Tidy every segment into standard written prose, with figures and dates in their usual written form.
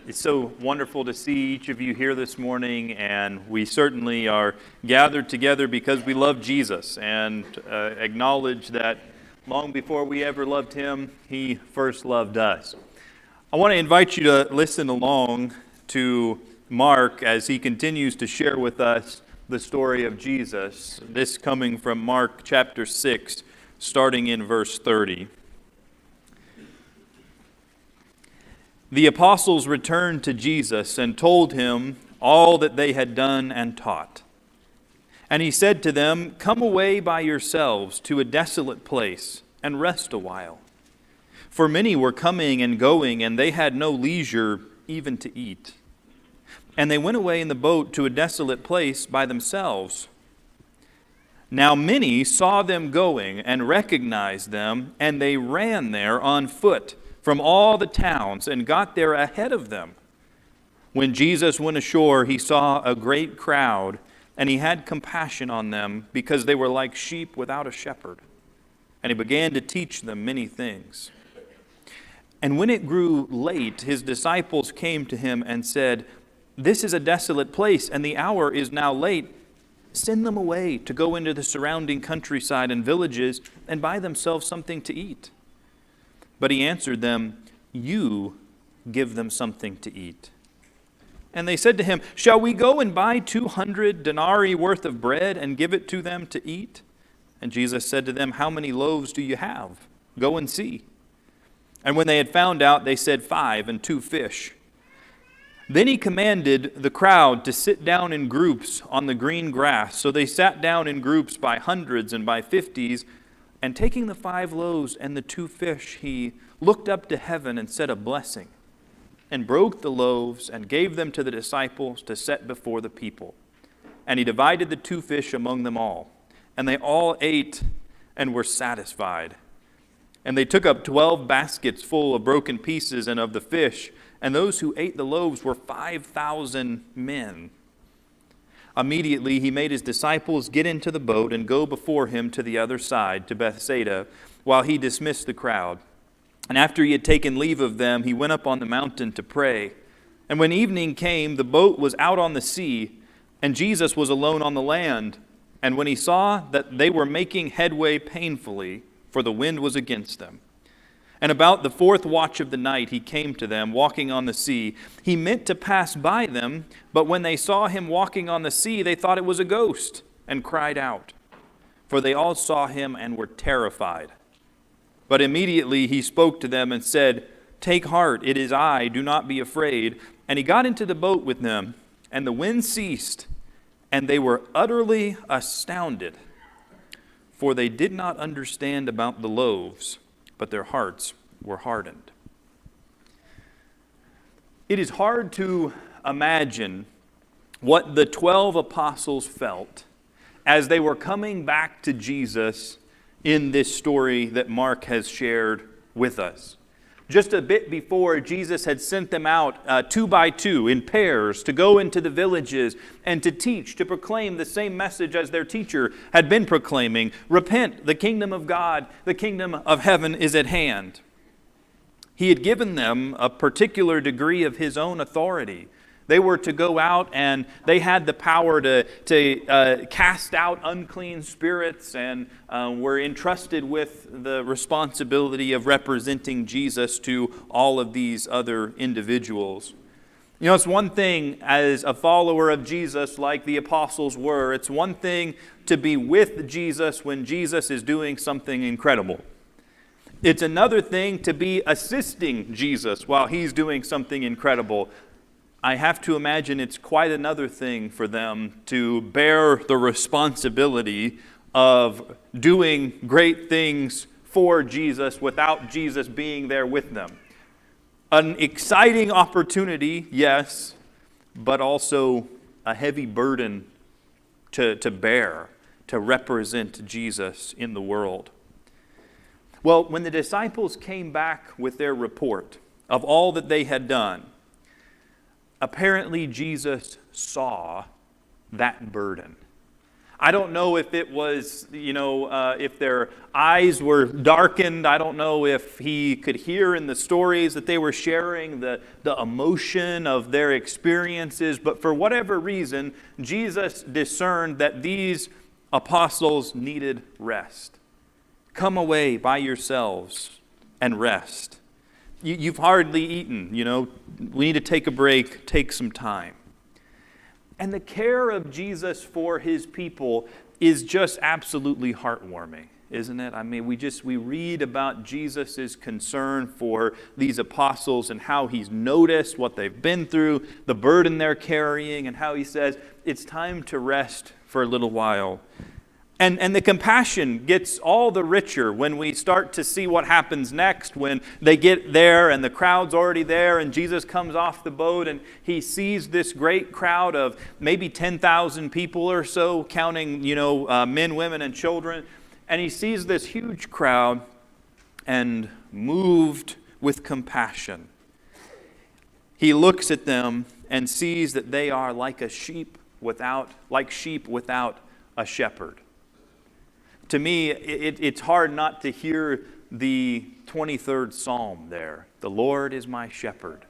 It's so wonderful to see each of you here this morning, and we certainly are gathered together because we love Jesus and acknowledge that long before we ever loved him, he first loved us. I want to invite you to listen along to Mark as he continues to share with us the story of Jesus, this coming from Mark chapter 6, starting in verse 30. The apostles returned to Jesus and told him all that they had done and taught. And he said to them, "Come away by yourselves to a desolate place and rest a while." For many were coming and going, and they had no leisure even to eat. And they went away in the boat to a desolate place by themselves. Now many saw them going and recognized them, and they ran there on foot from all the towns and got there ahead of them. When Jesus went ashore, he saw a great crowd, and he had compassion on them because they were like sheep without a shepherd. And he began to teach them many things. And when it grew late, his disciples came to him and said, "This is a desolate place, and the hour is now late. Send them away to go into the surrounding countryside and villages and buy themselves something to eat." But he answered them, "You give them something to eat." And they said to him, "Shall we go and buy 200 denarii worth of bread and give it to them to eat?" And Jesus said to them, "How many loaves do you have? Go and see." And when they had found out, they said, 5 and 2 fish. Then he commanded the crowd to sit down in groups on the green grass. So they sat down in groups by hundreds and by 50s. And taking the 5 loaves and the 2 fish, he looked up to heaven and said a blessing, and broke the loaves and gave them to the disciples to set before the people. And he divided the 2 fish among them all. And they all ate and were satisfied. And they took up 12 baskets full of broken pieces and of the fish. And those who ate the loaves were 5,000 men. Immediately he made his disciples get into the boat and go before him to the other side, to Bethsaida, while he dismissed the crowd. And after he had taken leave of them, he went up on the mountain to pray. And when evening came, the boat was out on the sea, and Jesus was alone on the land. And when he saw that they were making headway painfully, for the wind was against them, and about the 4th watch of the night he came to them, walking on the sea. He meant to pass by them, but when they saw him walking on the sea, they thought it was a ghost, and cried out. For they all saw him and were terrified. But immediately he spoke to them and said, "Take heart, it is I, do not be afraid." And he got into the boat with them, and the wind ceased, and they were utterly astounded, for they did not understand about the loaves, but their hearts were hardened. It is hard to imagine what the 12 apostles felt as they were coming back to Jesus in this story that Mark has shared with us. Just a bit before, Jesus had sent them out 2 by 2 in pairs to go into the villages and to teach, to proclaim the same message as their teacher had been proclaiming. Repent, the kingdom of God, the kingdom of heaven is at hand. He had given them a particular degree of his own authority. They were to go out and they had the power to cast out unclean spirits and were entrusted with the responsibility of representing Jesus to all of these other individuals. You know, it's one thing as a follower of Jesus like the apostles were, it's one thing to be with Jesus when Jesus is doing something incredible. It's another thing to be assisting Jesus while he's doing something incredible. I have to imagine it's quite another thing for them to bear the responsibility of doing great things for Jesus without Jesus being there with them. An exciting opportunity, yes, but also a heavy burden to bear, to represent Jesus in the world. Well, when the disciples came back with their report of all that they had done, apparently Jesus saw that burden. I don't know if it was, if their eyes were darkened. I don't know if he could hear in the stories that they were sharing the emotion of their experiences. But for whatever reason, Jesus discerned that these apostles needed rest. Come away by yourselves and rest. You've hardly eaten, We need to take a break, take some time. And the care of Jesus for his people is just absolutely heartwarming, isn't it? I mean, we read about Jesus' concern for these apostles and how he's noticed what they've been through, the burden they're carrying, and how he says, it's time to rest for a little while. And the compassion gets all the richer when we start to see what happens next, when they get there and the crowd's already there and Jesus comes off the boat and he sees this great crowd of maybe 10,000 people or so, counting, men, women, and children. And he sees this huge crowd and moved with compassion, he looks at them and sees that they are like sheep without a shepherd. To me, it's hard not to hear the 23rd Psalm there. The Lord is my shepherd.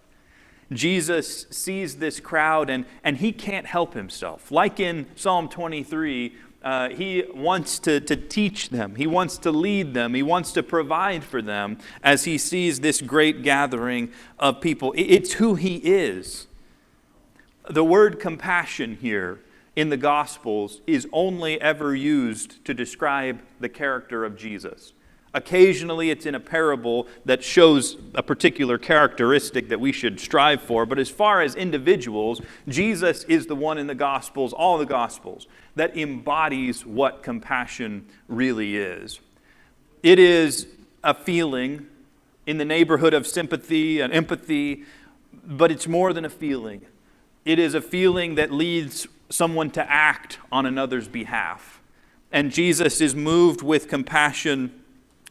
Jesus sees this crowd and he can't help himself. Like in Psalm 23, he wants to teach them. He wants to lead them. He wants to provide for them as he sees this great gathering of people. It's who he is. The word compassion here in the Gospels is only ever used to describe the character of Jesus. Occasionally it's in a parable that shows a particular characteristic that we should strive for, but as far as individuals, Jesus is the one in the Gospels, all the Gospels, that embodies what compassion really is. It is a feeling in the neighborhood of sympathy and empathy, but it's more than a feeling. It is a feeling that leads someone to act on another's behalf. And Jesus is moved with compassion,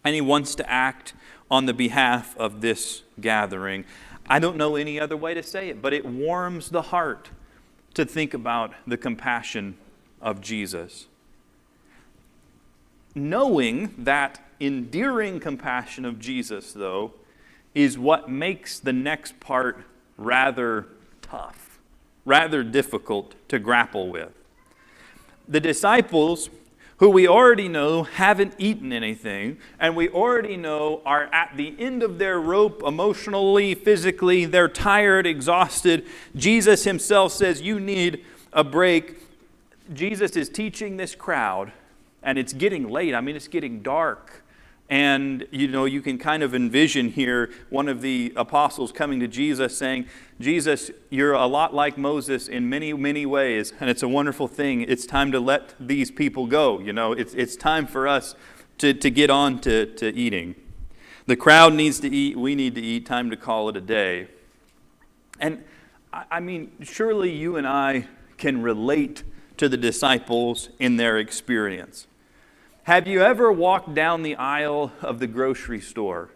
and he wants to act on the behalf of this gathering. I don't know any other way to say it, but it warms the heart to think about the compassion of Jesus. Knowing that endearing compassion of Jesus, though, is what makes the next part rather tough, rather difficult to grapple with. The disciples, who we already know haven't eaten anything, and we already know are at the end of their rope emotionally, physically, they're tired, exhausted. Jesus himself says, you need a break. Jesus is teaching this crowd, and it's getting late. I mean, it's getting dark. And, you can kind of envision here one of the apostles coming to Jesus saying, Jesus, you're a lot like Moses in many, many ways, and it's a wonderful thing. It's time to let these people go. It's time for us to get on to eating. The crowd needs to eat. We need to eat. Time to call it a day. And, I mean, surely you and I can relate to the disciples in their experience. Have you ever walked down the aisle of the grocery store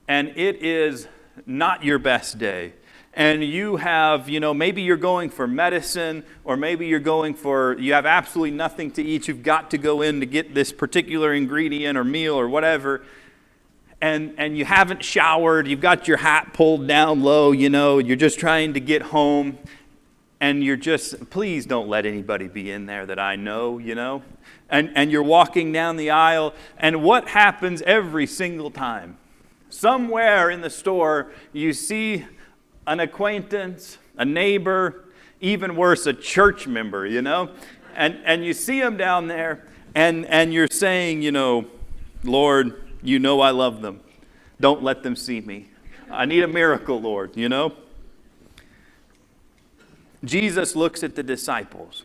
and it is not your best day? And you have, maybe you're going for medicine, or maybe you have absolutely nothing to eat. You've got to go in to get this particular ingredient or meal or whatever. And you haven't showered. You've got your hat pulled down low, you're just trying to get home. And you're just, please don't let anybody be in there that I know, And you're walking down the aisle, and what happens every single time? Somewhere in the store, you see an acquaintance, a neighbor, even worse, a church member, And you see them down there, and you're saying, Lord, I love them. Don't let them see me. I need a miracle, Lord, Jesus looks at the disciples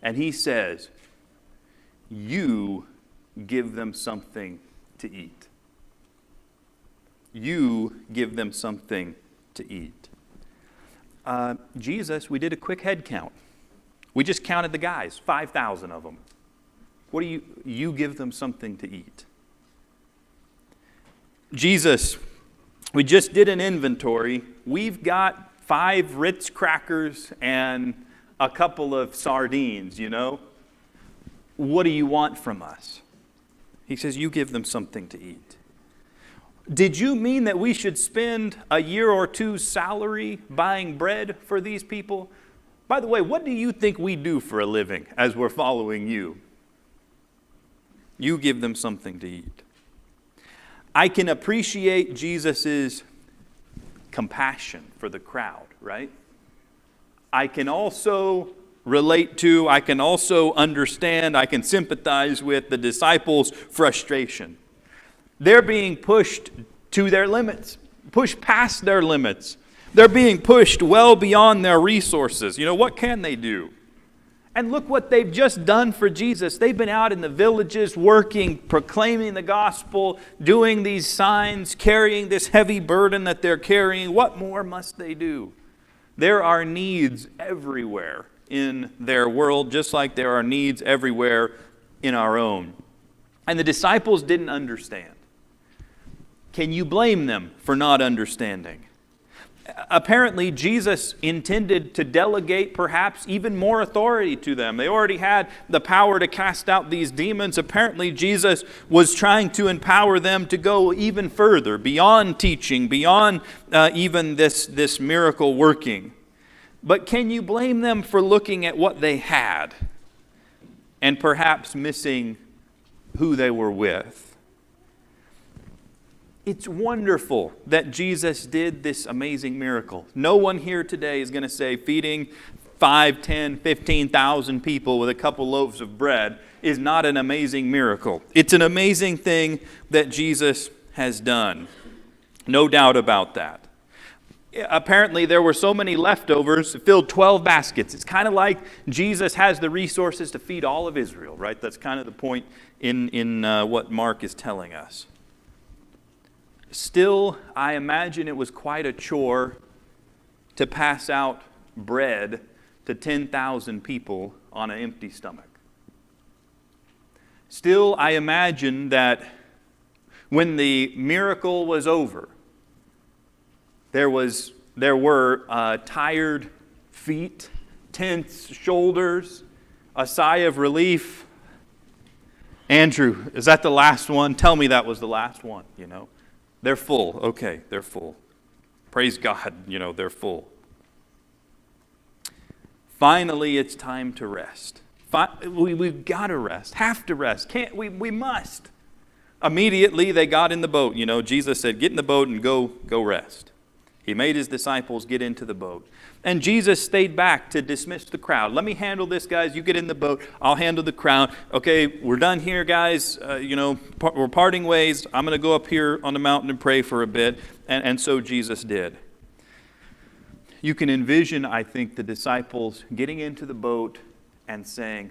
and he says, you give them something to eat. You give them something to eat. Jesus, we did a quick head count. We just counted the guys, 5,000 of them. What do you give them something to eat? Jesus, we just did an inventory. We've got 5 Ritz crackers and a couple of sardines, what do you want from us? He says, you give them something to eat. Did you mean that we should spend a year or two's salary buying bread for these people? By the way, what do you think we do for a living as we're following you? You give them something to eat. I can appreciate Jesus' compassion for the crowd, right? I can also relate to, I can also understand, I can sympathize with the disciples' frustration. They're being pushed to their limits, pushed past their limits. They're being pushed well beyond their resources. What can they do? And look what they've just done for Jesus. They've been out in the villages working, proclaiming the gospel, doing these signs, carrying this heavy burden that they're carrying. What more must they do? There are needs everywhere in their world, just like there are needs everywhere in our own. And the disciples didn't understand. Can you blame them for not understanding? Apparently, Jesus intended to delegate perhaps even more authority to them. They already had the power to cast out these demons. Apparently, Jesus was trying to empower them to go even further, beyond teaching, beyond even this miracle working. But can you blame them for looking at what they had and perhaps missing who they were with? It's wonderful that Jesus did this amazing miracle. No one here today is going to say feeding 5, 10, 15,000 people with a couple loaves of bread is not an amazing miracle. It's an amazing thing that Jesus has done. No doubt about that. Apparently there were so many leftovers, it filled 12 baskets. It's kind of like Jesus has the resources to feed all of Israel, right? That's kind of the point in what Mark is telling us. Still, I imagine it was quite a chore to pass out bread to 10,000 people on an empty stomach. Still, I imagine that when the miracle was over, there were tired feet, tense shoulders, a sigh of relief. Andrew, is that the last one? Tell me that was the last one, They're full. Okay, they're full. Praise God, they're full. Finally, it's time to rest. We've got to rest, have to rest. We must. Immediately, they got in the boat. Jesus said, get in the boat and go rest. He made his disciples get into the boat. And Jesus stayed back to dismiss the crowd. Let me handle this, guys. You get in the boat. I'll handle the crowd. Okay, we're done here, guys. We're parting ways. I'm going to go up here on the mountain and pray for a bit. And so Jesus did. You can envision, I think, the disciples getting into the boat and saying,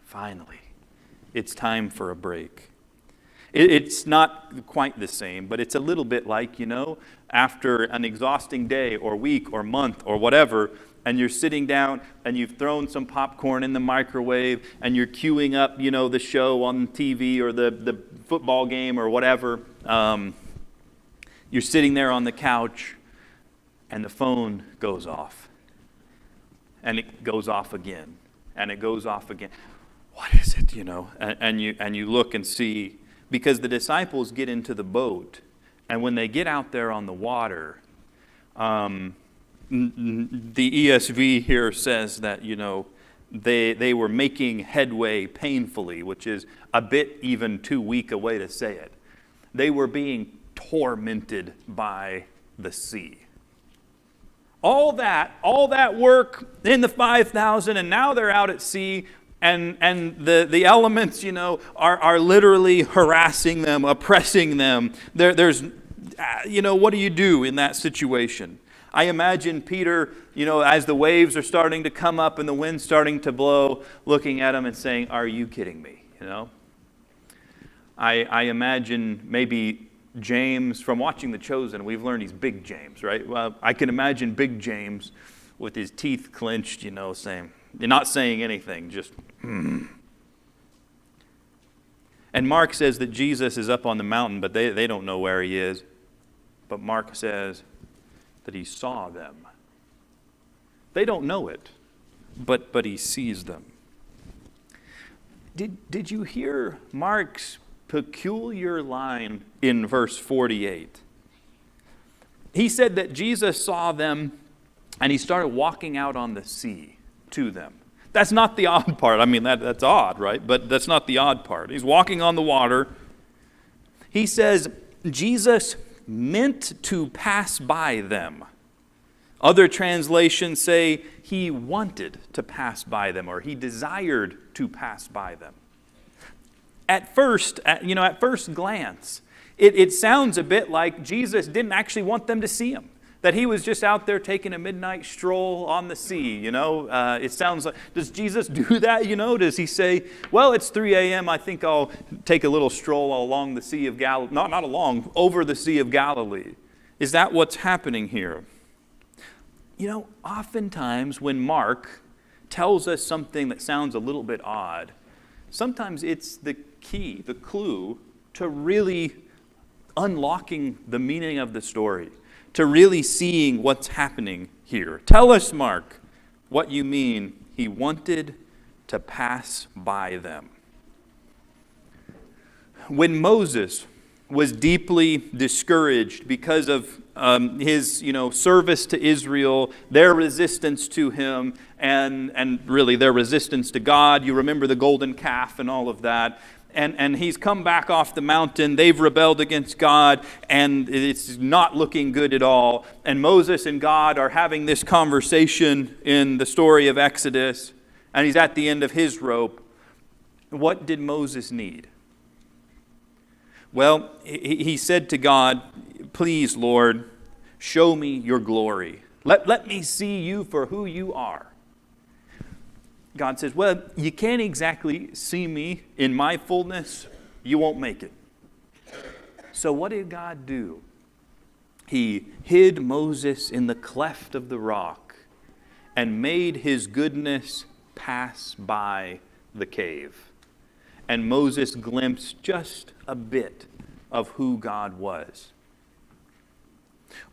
finally, it's time for a break. It's not quite the same, but it's a little bit like, after an exhausting day or week or month or whatever, and you're sitting down and you've thrown some popcorn in the microwave and you're queuing up, the show on TV or the football game or whatever. You're sitting there on the couch and the phone goes off. And it goes off again. And it goes off again. What is it, And you look and see. Because the disciples get into the boat, and when they get out there on the water, the ESV here says that, they were making headway painfully, which is a bit even too weak a way to say it. They were being tormented by the sea. All that work in the 5,000, and now they're out at sea. And the elements, are literally harassing them, oppressing them. There's, what do you do in that situation? I imagine Peter, as the waves are starting to come up and the wind's starting to blow, looking at him and saying, "Are you kidding me?" I imagine maybe James, from watching The Chosen, we've learned he's Big James, right? Well, I can imagine Big James with his teeth clenched, saying, they're not saying anything, just, And Mark says that Jesus is up on the mountain, but they don't know where he is. But Mark says that he saw them. They don't know it, but he sees them. Did you hear Mark's peculiar line in verse 48? He said that Jesus saw them and he started walking out on the sea to them. That's not the odd part. I mean, that's odd, right? But that's not the odd part. He's walking on the water. He says Jesus meant to pass by them. Other translations say he wanted to pass by them, or he desired to pass by them. At first glance, it sounds a bit like Jesus didn't actually want them to see him. That he was just out there taking a midnight stroll on the sea, It sounds like, does Jesus do that, Does he say, well, it's 3 a.m., I think I'll take a little stroll along the Sea of Galilee. Not along, over the Sea of Galilee. Is that what's happening here? Oftentimes when Mark tells us something that sounds a little bit odd, sometimes it's the key, the clue to really unlocking the meaning of the story, to really seeing what's happening here. Tell us, Mark, what you mean he wanted to pass by them. When Moses was deeply discouraged because of his service to Israel, their resistance to him, and really their resistance to God. You remember the golden calf and all of that. And he's come back off the mountain. They've rebelled against God, and it's not looking good at all. And Moses and God are having this conversation in the story of Exodus, and he's at the end of his rope. What did Moses need? Well, he said to God, please, Lord, show me your glory. Let me see you for who you are. God says, well, you can't exactly see me in my fullness. You won't make it. So what did God do? He hid Moses in the cleft of the rock and made his goodness pass by the cave. And Moses glimpsed just a bit of who God was.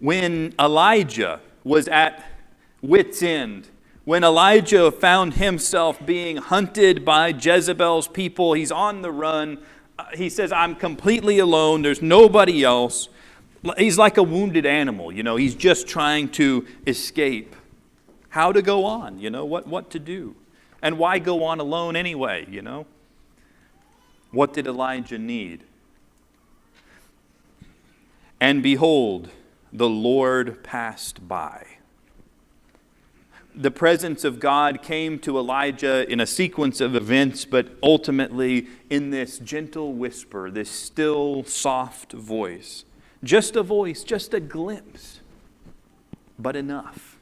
When Elijah was at wit's end, when Elijah found himself being hunted by Jezebel's people, he's on the run. He says, I'm completely alone. There's nobody else. He's like a wounded animal, He's just trying to escape. How to go on, what to do. And why go on alone anyway, What did Elijah need? And behold, the Lord passed by. The presence of God came to Elijah in a sequence of events, but ultimately in this gentle whisper, this still, soft voice. Just a voice, just a glimpse, but enough.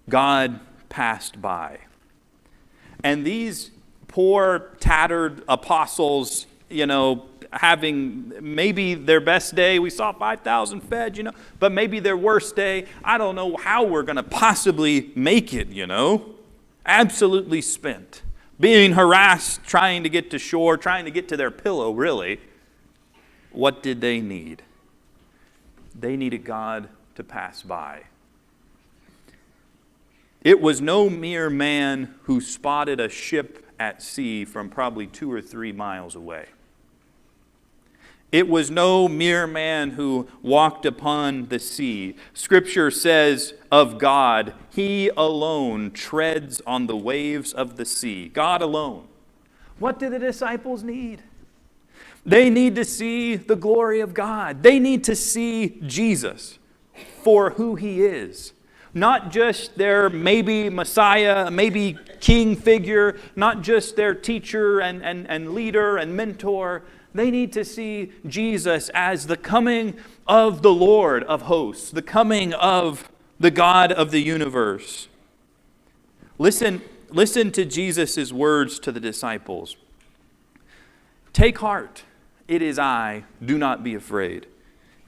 God passed by. And these poor, tattered apostles, having maybe their best day. We saw 5,000 fed, but maybe their worst day. I don't know how we're going to possibly make it, Absolutely spent. Being harassed, trying to get to shore, trying to get to their pillow, really. What did they need? They needed God to pass by. It was no mere man who spotted a ship at sea from probably 2 or 3 miles away. It was no mere man who walked upon the sea. Scripture says of God, He alone treads on the waves of the sea. God alone. What do the disciples need? They need to see the glory of God. They need to see Jesus for who He is. Not just their maybe Messiah, maybe king figure, not just their teacher and leader and mentor. They need to see Jesus as the coming of the Lord of hosts, the coming of the God of the universe. Listen to Jesus' words to the disciples. Take heart, it is I, do not be afraid.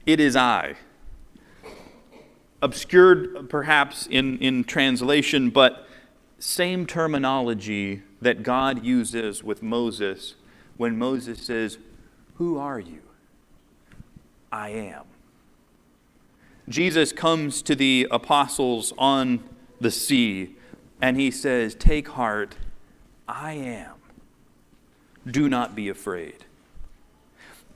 It is I. Obscured perhaps in translation, but same terminology that God uses with Moses when Moses says, who are you? I am. Jesus comes to the apostles on the sea and he says, take heart, I am Do not be afraid.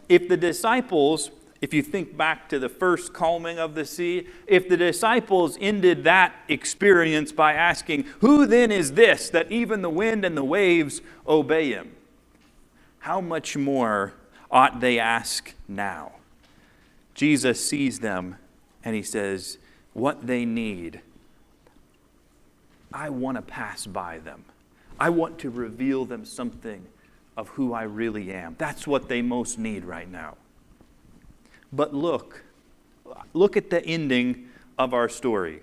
If the disciples, if you think back to the first calming of the sea, if the disciples ended that experience by asking, "Who then is this that even the wind and the waves obey him?" how much more ought they ask now? Jesus sees them and he says, what they need, I want to pass by them. I want to reveal them something of who I really am. That's what they most need right now. But look at the ending of our story.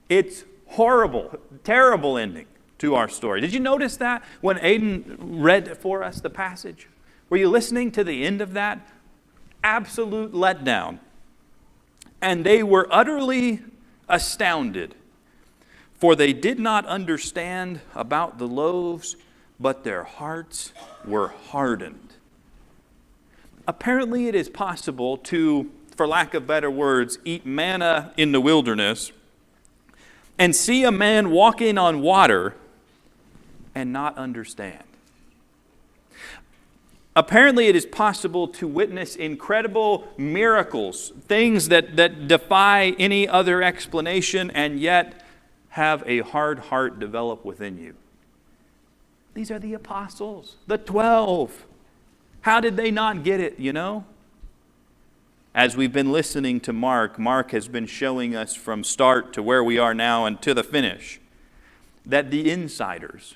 It's horrible, terrible ending to our story. Did you notice that when Aiden read for us the passage? Were you listening to the end of that? Absolute letdown. And they were utterly astounded, for they did not understand about the loaves, but their hearts were hardened. Apparently it is possible to, for lack of better words, eat manna in the wilderness and see a man walking on water and not understand. Apparently it is possible to witness incredible miracles, things that defy any other explanation, and yet have a hard heart develop within you. These are the apostles, the 12. How did they not get it, you know? As we've been listening to Mark has been showing us from start to where we are now and to the finish, that the insiders,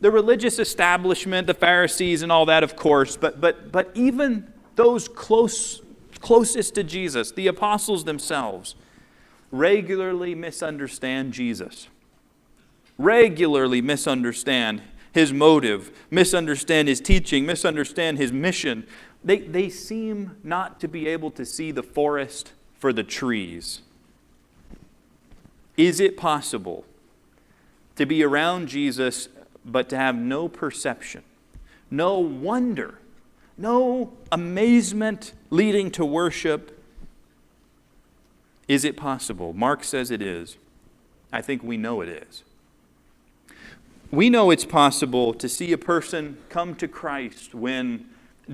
the religious establishment, the Pharisees and all that, of course, but even those closest to Jesus, the apostles themselves, regularly misunderstand Jesus. Regularly misunderstand his motive, misunderstand his teaching, misunderstand his mission. They seem not to be able to see the forest for the trees. Is it possible to be around Jesus but to have no perception, no wonder, no amazement leading to worship? Is it possible? Mark says it is. I think we know it is. We know it's possible to see a person come to Christ when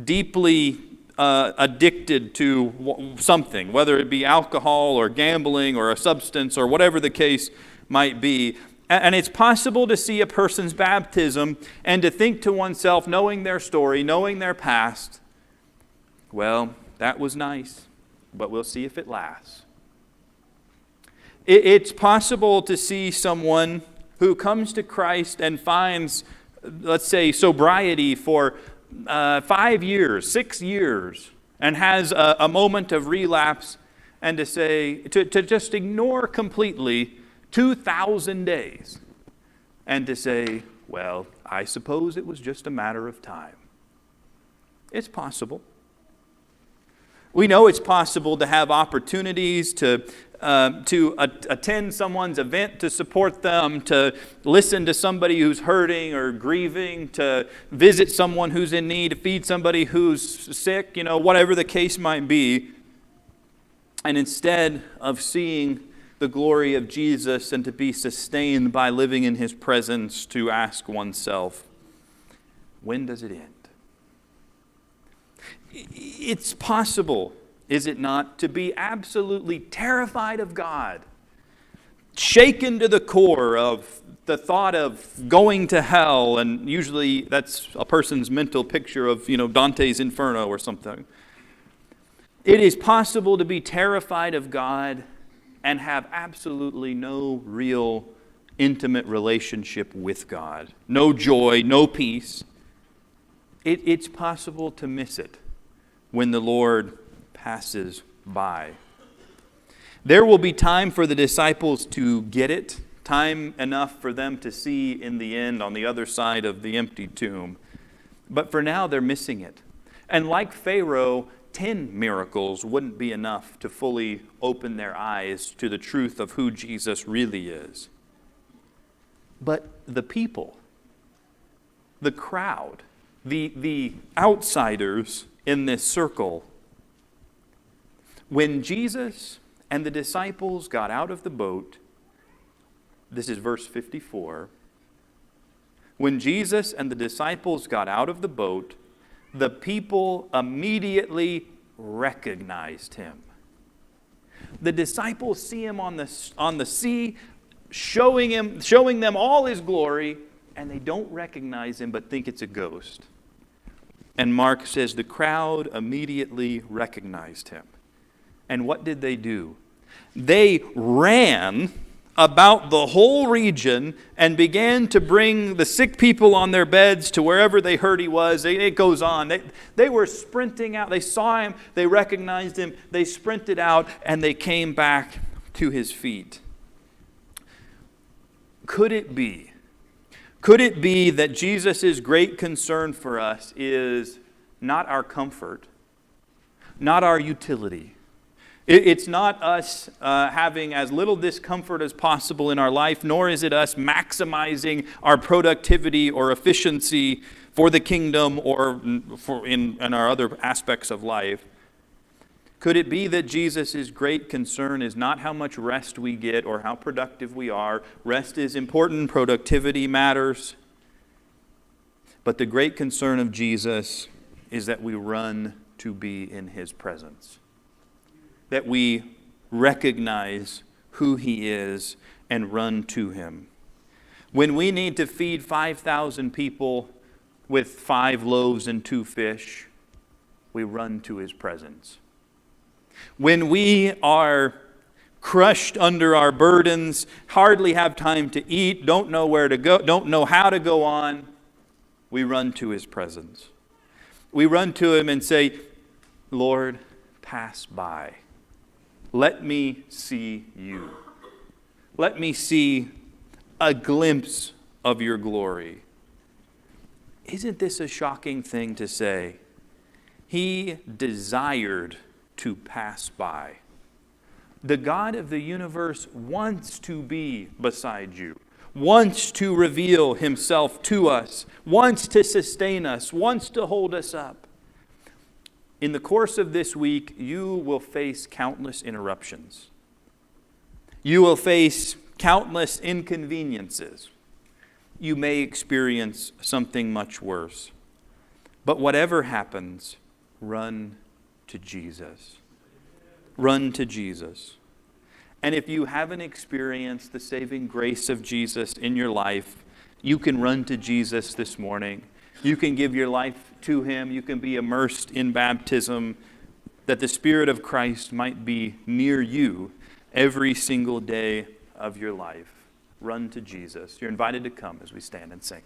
deeply addicted to something, whether it be alcohol or gambling or a substance or whatever the case might be. And it's possible to see a person's baptism and to think to oneself, knowing their story, knowing their past, well, that was nice, but we'll see if it lasts. It's possible to see someone who comes to Christ and finds, let's say, sobriety for 5 years, 6 years, and has a moment of relapse, and to say, to just ignore completely 2,000 days, and to say, well, I suppose it was just a matter of time. It's possible. We know it's possible to have opportunities to attend someone's event, to support them, to listen to somebody who's hurting or grieving, to visit someone who's in need, to feed somebody who's sick, whatever the case might be. And instead of seeing the glory of Jesus and to be sustained by living in his presence, to ask oneself, when does it end? It's possible, is it not, to be absolutely terrified of God, shaken to the core of the thought of going to hell, and usually that's a person's mental picture of, Dante's Inferno or something. It is possible to be terrified of God and have absolutely no real intimate relationship with God. No joy, no peace. It's possible to miss it when the Lord passes by. There will be time for the disciples to get it, time enough for them to see in the end on the other side of the empty tomb. But for now, they're missing it. And like Pharaoh, 10 miracles wouldn't be enough to fully open their eyes to the truth of who Jesus really is. But the people, the crowd, the outsiders in this circle, when Jesus and the disciples got out of the boat, this is verse 54, When Jesus and the disciples got out of the boat, the people immediately recognized him. The disciples see him on the sea, showing them all his glory, and they don't recognize him but think it's a ghost. And Mark says the crowd immediately recognized him. And what did they do? They ran about the whole region and began to bring the sick people on their beds to wherever they heard he was. It goes on. They were sprinting out. They saw him. They recognized him. They sprinted out and they came back to his feet. Could it be that Jesus' great concern for us is not our comfort, not our utility? It's not us having as little discomfort as possible in our life, nor is it us maximizing our productivity or efficiency for the kingdom or in our other aspects of life. Could it be that Jesus' great concern is not how much rest we get or how productive we are? Rest is important, productivity matters. But the great concern of Jesus is that we run to be in his presence. That we recognize who he is and run to him. When we need to feed 5,000 people with 5 loaves and 2 fish, we run to his presence. When we are crushed under our burdens, hardly have time to eat, don't know where to go, don't know how to go on, we run to his presence. We run to him and say, Lord, pass by. Let me see you. Let me see a glimpse of your glory. Isn't this a shocking thing to say? He desired to pass by. The God of the universe wants to be beside you, wants to reveal himself to us, wants to sustain us, wants to hold us up. In the course of this week, you will face countless interruptions. You will face countless inconveniences. You may experience something much worse. But whatever happens, run to Jesus. Run to Jesus. And if you haven't experienced the saving grace of Jesus in your life, you can run to Jesus this morning. You can give your life to him. You can be immersed in baptism, that the Spirit of Christ might be near you every single day of your life. Run to Jesus. You're invited to come as we stand and sing.